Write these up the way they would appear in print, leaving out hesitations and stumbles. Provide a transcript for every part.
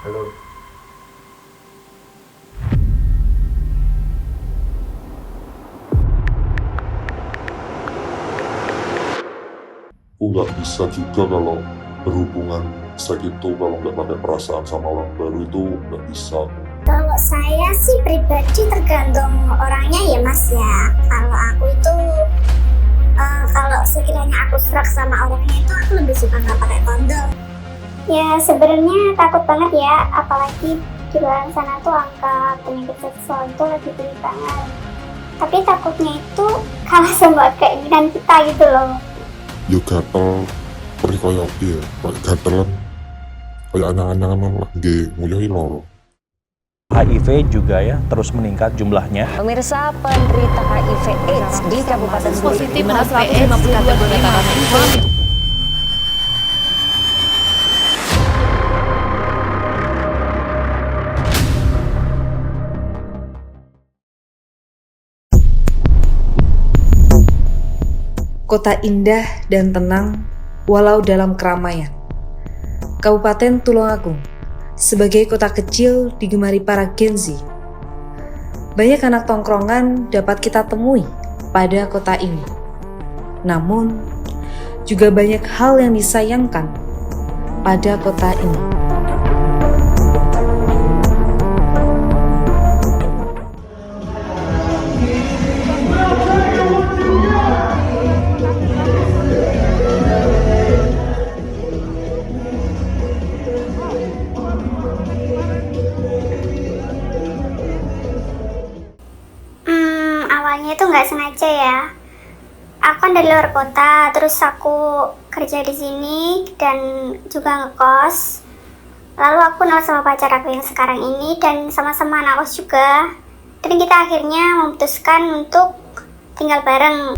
Halo. Aku nggak bisa juga kalau berhubungan seks itu kalau nggak pakai perasaan sama orang baru itu nggak bisa. Kalau saya sih pribadi tergantung orangnya ya mas ya. Kalau aku itu kalau sekiranya aku serak sama orangnya itu aku lebih suka nggak pakai kondom. Ya sebenarnya takut banget ya, apalagi di luar sana tuh angka penyakit seksual itu lagi tinggi banget. Tapi takutnya itu kalah sama keinginan kita gitu loh. Ya gatel, perih kayak iya, kayak gatelan, kayak anang-anangan lagi nguyahi loro. HIV juga ya terus meningkat jumlahnya. Pemirsa penderita HIV/AIDS di Kabupaten positif di mana HIV/AIDS 152 kategori Kota indah dan tenang walau dalam keramaian. Kabupaten Tulungagung sebagai kota kecil digemari para Gen Z. Banyak anak tongkrongan dapat kita temui pada kota ini. Namun, juga banyak hal yang disayangkan pada kota ini. Awalnya itu nggak sengaja ya. Aku kan dari luar kota, terus aku kerja di sini dan juga ngekos. Lalu aku kenal sama pacar aku yang sekarang ini dan sama-sama anak kos juga. Dan kita akhirnya memutuskan untuk tinggal bareng.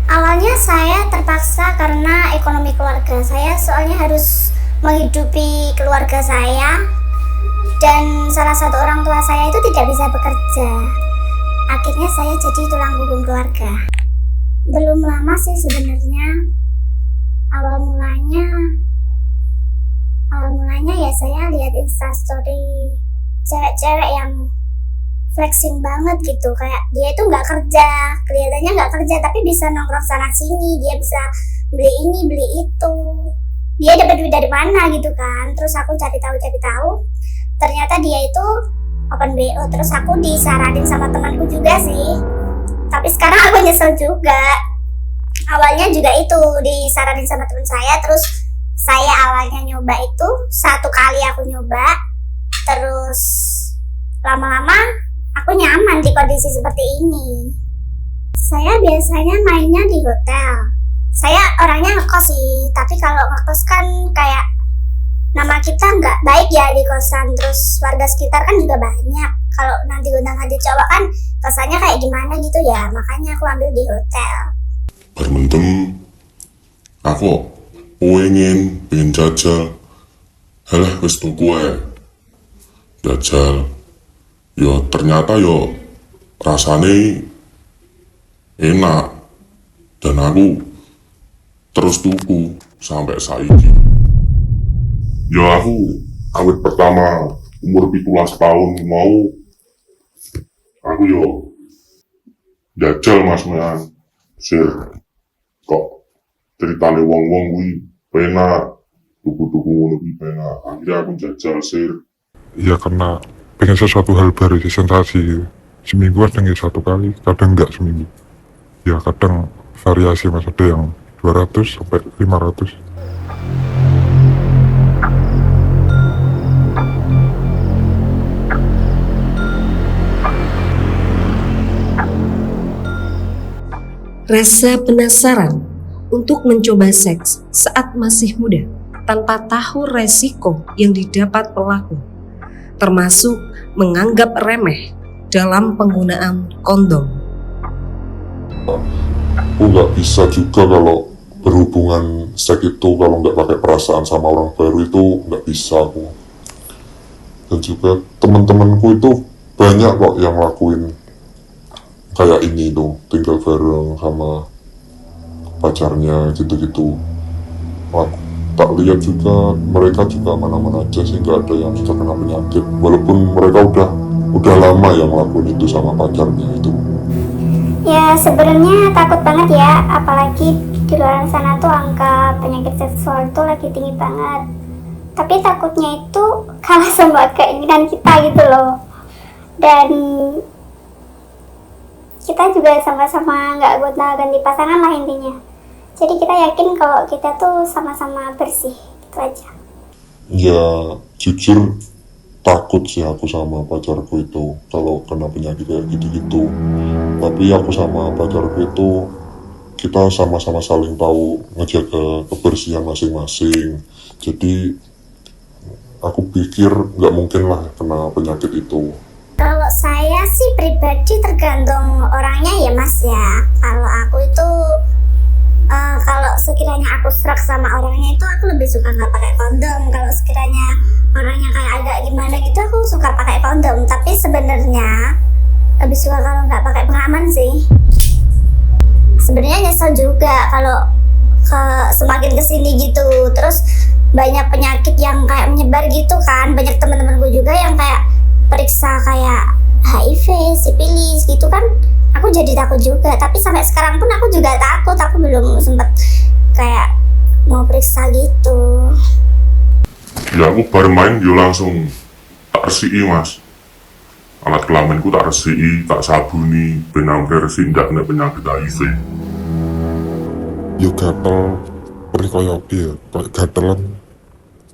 Awalnya saya terpaksa karena ekonomi keluarga saya, soalnya harus menghidupi keluarga saya. Dan salah satu orang tua saya itu tidak bisa bekerja. Akhirnya saya jadi tulang punggung keluarga. Belum lama sih sebenarnya. Awal mulanya ya saya lihat instastory cewek-cewek yang flexing banget gitu, kayak dia itu nggak kerja, kelihatannya nggak kerja tapi bisa nongkrong sana sini, dia bisa beli ini beli itu, dia dapat duit dari mana gitu kan. Terus aku cari tahu, ternyata dia itu open BO. Terus aku disaranin sama temanku juga sih, tapi sekarang aku nyesel juga. Awalnya juga itu disaranin sama teman saya, terus saya awalnya nyoba itu 1 kali aku nyoba, terus lama-lama aku nyaman di kondisi seperti ini. Saya biasanya mainnya di hotel. Saya orangnya ngekos sih, tapi kalau ngekos kan kayak nama kita nggak baik ya di kosan, terus warga sekitar kan juga banyak. Kalau nanti gondang-ganti cowok kan kesannya kayak gimana gitu ya, makanya aku ambil di hotel. Bermentem, aku pengen jajal, halah wis tuku jajal. Yo ternyata yo rasane enak dan aku terus tuku sampai saiki. Yo aku awit pertama umur 17 tahun mau aku yo jajal mas mean sir kok ceritane wong-wong kuwi penak tuku-tuku ngono kuwi penak, akhirnya aku jajal sir. Ya karena pengen sesuatu hal baru, sensasi. Seminggu kadang ya 1 kali, kadang enggak seminggu. Ya kadang variasi mas, ada yang 200 sampai 500. Rasa penasaran untuk mencoba seks saat masih muda tanpa tahu resiko yang didapat pelaku, termasuk menganggap remeh dalam penggunaan kondom. Aku nggak bisa juga kalau berhubungan seks itu kalau nggak pakai perasaan sama orang baru itu nggak bisa aku. Dan juga teman-temanku itu banyak kok yang lakuin kayak ini tuh, tinggal bareng sama pacarnya gitu-gitu. tak lihat juga mereka juga mana-mana aja sih, nggak ada yang terkena penyakit, walaupun mereka udah lama yang ngelakuin itu sama pacarnya itu. Ya sebenarnya takut banget ya, apalagi di luar sana tuh angka penyakit seksual itu lagi tinggi banget. Tapi takutnya itu kalah sama keinginan kita gitu loh. Dan kita juga sama-sama nggak gonta-ganti pasangan lah intinya. Jadi kita yakin kalau kita tuh sama-sama bersih, gitu aja. Ya jujur takut sih aku sama pacarku itu kalau kena penyakit kayak gitu-gitu. Tapi aku sama pacarku itu kita sama-sama saling tahu ngejaga kebersihan masing-masing. Jadi aku pikir nggak mungkin lah kena penyakit itu. Kalau saya sih pribadi tergantung orangnya ya mas ya. Kalau aku itu kalau sekiranya aku serak sama orangnya itu aku lebih suka nggak pakai kondom. Kalau sekiranya orangnya kayak agak gimana gitu aku suka pakai kondom. Tapi sebenarnya lebih suka kalau nggak pakai pengaman sih. Sebenarnya nyesel juga kalau semakin kesini gitu. Terus banyak penyakit yang kayak menyebar gitu kan. Banyak teman-temanku juga yang kayak periksa kayak HIV, sipilis gitu kan. Aku jadi takut juga, tapi sampai sekarang pun aku juga takut. Aku belum sempet kayak mau periksa gitu. Ya aku baru main yo langsung tak resiki mas. Alat kelaminku tak resiki, tak sabuni, benang versi ndak kena penyakit HIV. Yo gatel, perih koyo piye, koyo gatelan,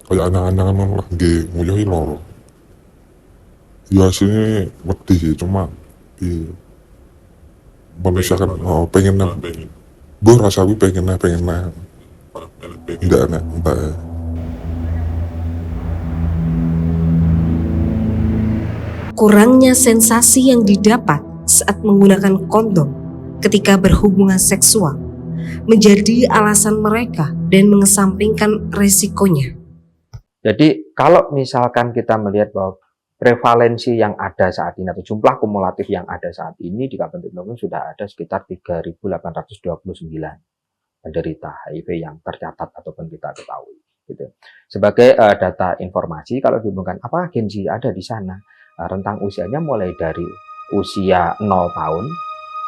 koyo anak-anak lah nggih nguyuhi loro. Ya aslinya wedi sih, cuma iya. Misalkan pengen gue rasa gue pengen enggak enak. Kurangnya sensasi yang didapat saat menggunakan kondom ketika berhubungan seksual menjadi alasan mereka dan mengesampingkan resikonya. Jadi kalau misalkan kita melihat bahwa prevalensi yang ada saat ini atau jumlah kumulatif yang ada saat ini di Kabupaten Tulungagung sudah ada sekitar 3.829 penderita HIV yang tercatat ataupun kita ketahui. Gitu. Sebagai data informasi, kalau dihubungkan apakah Gen Z ada di sana, rentang usianya mulai dari usia 0 tahun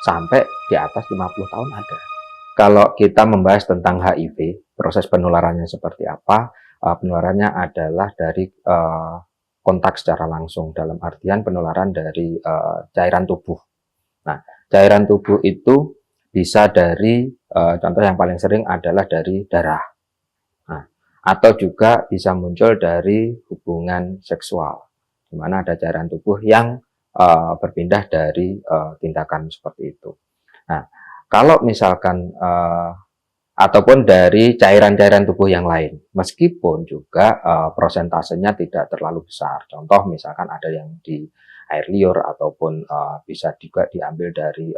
sampai di atas 50 tahun ada. Kalau kita membahas tentang HIV, proses penularannya seperti apa? Penularannya adalah dari kontak secara langsung, dalam artian penularan dari cairan tubuh. Nah, cairan tubuh itu bisa dari, contoh yang paling sering adalah dari darah. Nah, atau juga bisa muncul dari hubungan seksual, di mana ada cairan tubuh yang berpindah dari tindakan seperti itu. Nah, kalau misalkan ataupun dari cairan-cairan tubuh yang lain, meskipun juga prosentasenya tidak terlalu besar. Contoh misalkan ada yang di air liur ataupun bisa juga diambil dari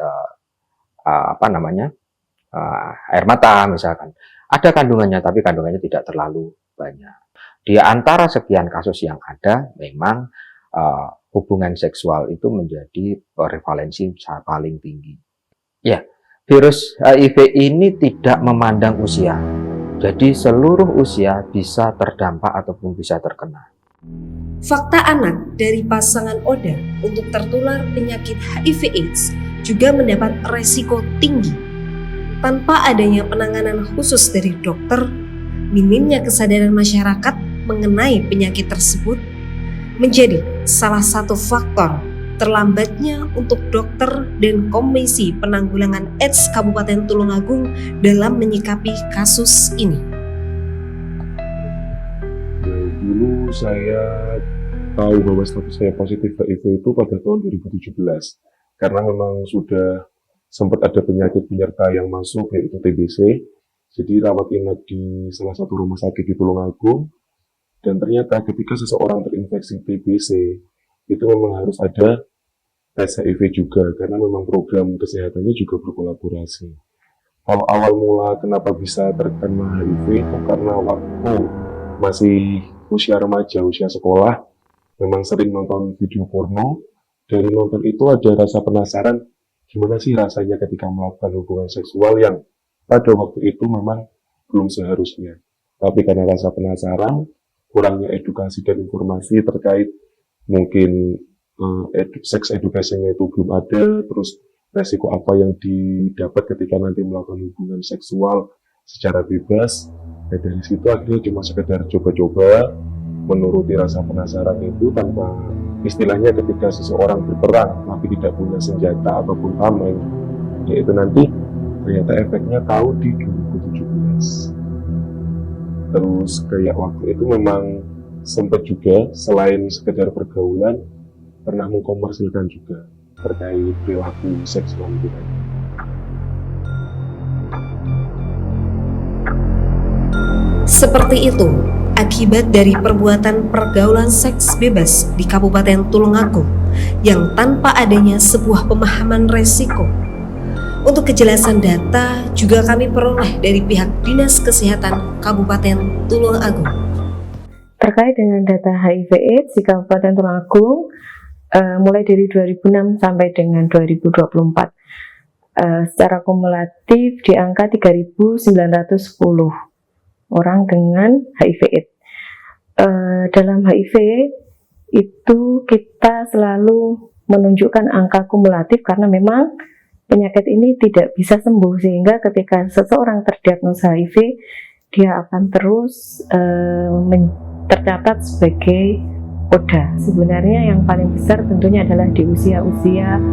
air mata misalkan. Ada kandungannya, tapi kandungannya tidak terlalu banyak. Di antara sekian kasus yang ada, memang hubungan seksual itu menjadi prevalensi paling tinggi. Ya. Virus HIV ini tidak memandang usia, jadi seluruh usia bisa terdampak ataupun bisa terkena. Fakta anak dari pasangan Oda untuk tertular penyakit HIV/AIDS juga mendapat resiko tinggi. Tanpa adanya penanganan khusus dari dokter, minimnya kesadaran masyarakat mengenai penyakit tersebut menjadi salah satu faktor terlambatnya untuk dokter dan Komisi Penanggulangan AIDS Kabupaten Tulungagung dalam menyikapi kasus ini. Dulu saya tahu bahwa status saya positif HIV itu pada tahun 2017 karena memang sudah sempat ada penyakit penyerta yang masuk yaitu TBC. Jadi rawat inap di salah satu rumah sakit di Tulungagung, dan ternyata ketika seseorang terinfeksi TBC itu memang harus ada tes HIV juga, karena memang program kesehatannya juga berkolaborasi. Kalau awal mula kenapa bisa terkena HIV itu karena waktu masih usia remaja, usia sekolah, memang sering nonton video porno. Dari nonton itu ada rasa penasaran, gimana sih rasanya ketika melakukan hubungan seksual yang pada waktu itu memang belum seharusnya. Tapi karena rasa penasaran, kurangnya edukasi dan informasi terkait mungkin seks edukasinya itu belum ada, terus resiko apa yang didapat ketika nanti melakukan hubungan seksual secara bebas. Dan dari situ akhirnya cuma sekedar coba-coba menuruti rasa penasaran itu tanpa istilahnya ketika seseorang berperang tapi tidak punya senjata ataupun tameng, yaitu nanti ternyata efeknya tahu di 2017. Terus kayak waktu itu memang sempat juga selain sekedar pergaulan pernah mengkomersilkan juga terkait perilaku seksual itu. Seperti itu akibat dari perbuatan pergaulan seks bebas di Kabupaten Tulungagung yang tanpa adanya sebuah pemahaman resiko. Untuk kejelasan data juga kami peroleh dari pihak Dinas Kesehatan Kabupaten Tulungagung. Terkait dengan data HIV/AIDS di Kabupaten Tulungagung, mulai dari 2006 sampai dengan 2024, secara kumulatif di angka 3.910 orang dengan HIV/AIDS. Dalam HIV itu kita selalu menunjukkan angka kumulatif karena memang penyakit ini tidak bisa sembuh, sehingga ketika seseorang terdiagnosa HIV, dia akan terus tercatat sebagai ODA. Sebenarnya yang paling besar tentunya adalah di usia-usia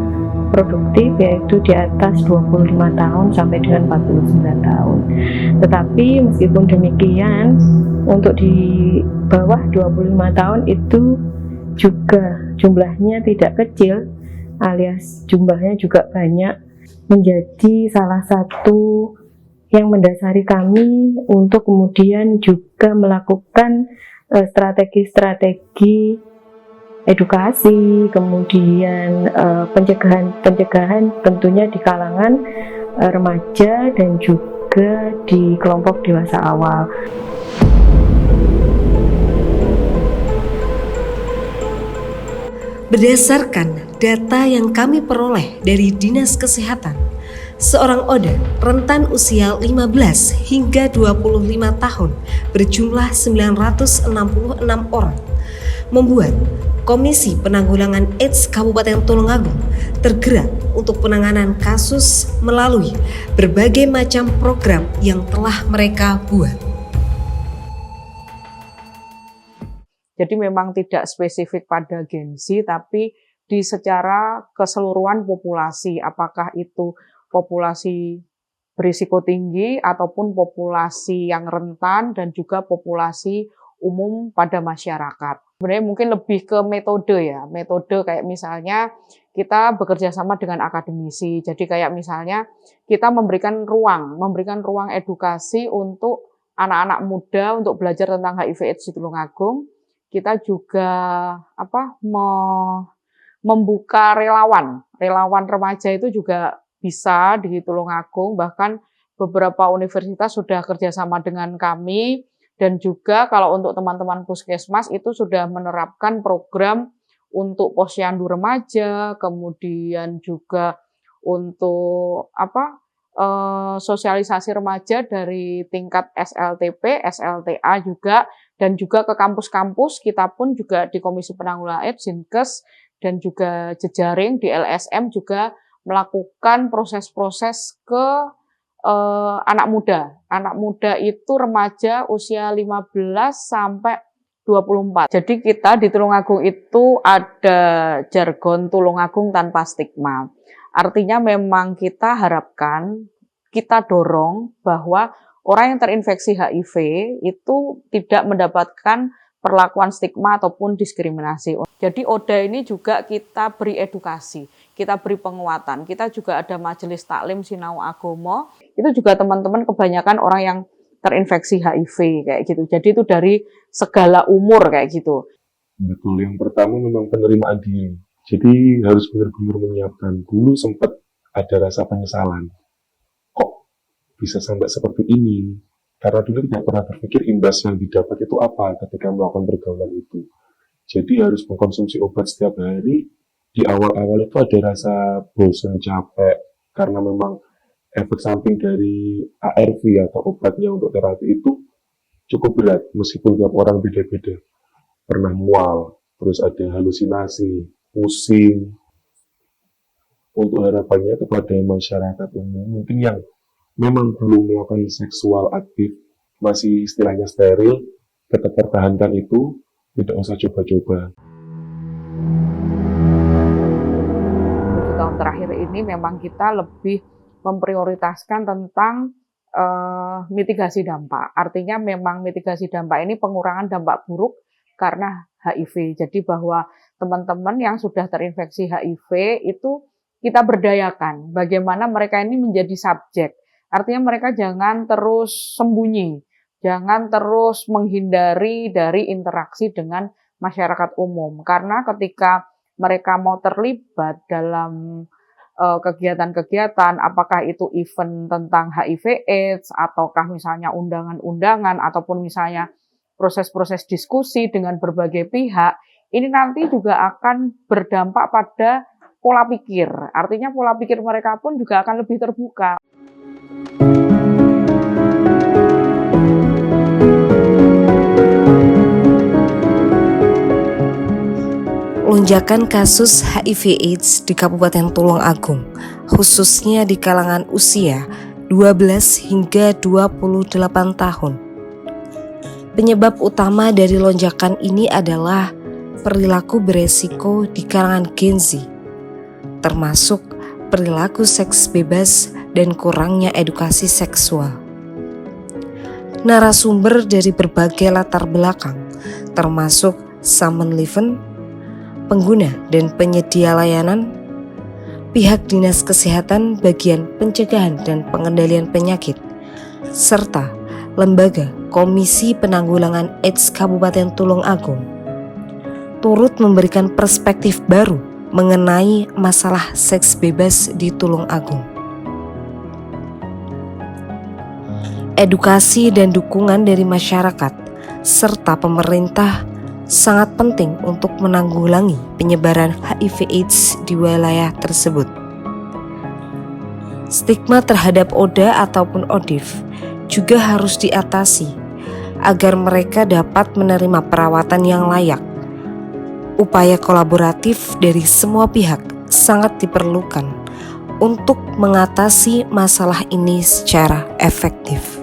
produktif, yaitu di atas 25 tahun sampai dengan 49 tahun. Tetapi meskipun demikian, untuk di bawah 25 tahun itu juga jumlahnya tidak kecil, alias jumlahnya juga banyak, menjadi salah satu yang mendasari kami untuk kemudian juga melakukan strategi-strategi edukasi, kemudian pencegahan tentunya di kalangan remaja dan juga di kelompok dewasa awal. Berdasarkan data yang kami peroleh dari Dinas Kesehatan, seorang ODA rentan usia 15 hingga 25 tahun berjumlah 966 orang, membuat Komisi Penanggulangan AIDS Kabupaten Tulungagung tergerak untuk penanganan kasus melalui berbagai macam program yang telah mereka buat. Jadi memang tidak spesifik pada Gen Z, tapi di secara keseluruhan populasi, apakah itu populasi berisiko tinggi ataupun populasi yang rentan dan juga populasi umum pada masyarakat. Sebenarnya mungkin lebih ke metode ya, metode kayak misalnya kita bekerja sama dengan akademisi, jadi kayak misalnya kita memberikan ruang edukasi untuk anak-anak muda untuk belajar tentang HIV/AIDS di Tulungagung. Kita juga membuka relawan remaja itu juga bisa di Tulungagung, bahkan beberapa universitas sudah kerjasama dengan kami, dan juga kalau untuk teman-teman puskesmas itu sudah menerapkan program untuk posyandu remaja, kemudian juga untuk sosialisasi remaja dari tingkat SLTP, SLTA juga, dan juga ke kampus-kampus. Kita pun juga di Komisi Penanggulangan AIDS, Dinkes, dan juga jejaring di LSM juga melakukan proses-proses ke anak muda. Anak muda itu remaja usia 15 sampai 24. Jadi kita di Tulungagung itu ada jargon Tulungagung tanpa stigma. Artinya memang kita harapkan, kita dorong bahwa orang yang terinfeksi HIV itu tidak mendapatkan perlakuan stigma ataupun diskriminasi. Jadi ODA ini juga kita beri edukasi, kita beri penguatan. Kita juga ada majelis taklim sinau agomo. Itu juga teman-teman kebanyakan orang yang terinfeksi HIV kayak gitu. Jadi itu dari segala umur kayak gitu. Betul, yang pertama memang penerimaan diri. Jadi harus benar-benar menyiapkan. Dulu sempat ada rasa penyesalan. Kok bisa sampai seperti ini? Karena dulu tidak pernah berpikir imbas yang didapat itu apa ketika melakukan pergaulan itu. Jadi harus mengkonsumsi obat setiap hari. Di awal-awal itu ada rasa bosan, capek, karena memang efek samping dari ARV atau obatnya untuk terapi itu cukup berat, meskipun tiap orang beda-beda. Pernah mual, terus ada halusinasi, pusing. Untuk harapannya kepada masyarakat umum, mungkin yang memang belum melakukan seksual aktif, masih istilahnya steril, tetap pertahankan itu, tidak usah coba-coba. Tahun terakhir ini memang kita lebih memprioritaskan tentang mitigasi dampak. Artinya memang mitigasi dampak ini pengurangan dampak buruk karena HIV. Jadi bahwa teman-teman yang sudah terinfeksi HIV itu kita berdayakan bagaimana mereka ini menjadi subjek. Artinya mereka jangan terus sembunyi, jangan terus menghindari dari interaksi dengan masyarakat umum. Karena ketika mereka mau terlibat dalam kegiatan-kegiatan, apakah itu event tentang HIV/AIDS, ataukah misalnya undangan-undangan, ataupun misalnya proses-proses diskusi dengan berbagai pihak, ini nanti juga akan berdampak pada pola pikir. Artinya pola pikir mereka pun juga akan lebih terbuka. Lonjakan kasus HIV/AIDS di Kabupaten Tulungagung, khususnya di kalangan usia 12 hingga 28 tahun. Penyebab utama dari lonjakan ini adalah perilaku beresiko di kalangan Gen Z, termasuk perilaku seks bebas dan kurangnya edukasi seksual. Narasumber dari berbagai latar belakang, termasuk Samen Leven, pengguna dan penyedia layanan, pihak Dinas Kesehatan bagian pencegahan dan pengendalian penyakit, serta Lembaga Komisi Penanggulangan AIDS Kabupaten Tulungagung, turut memberikan perspektif baru mengenai masalah seks bebas di Tulungagung. Edukasi dan dukungan dari masyarakat serta pemerintah sangat penting untuk menanggulangi penyebaran HIV/AIDS di wilayah tersebut. Stigma terhadap ODA ataupun ODIF juga harus diatasi agar mereka dapat menerima perawatan yang layak. Upaya kolaboratif dari semua pihak sangat diperlukan untuk mengatasi masalah ini secara efektif.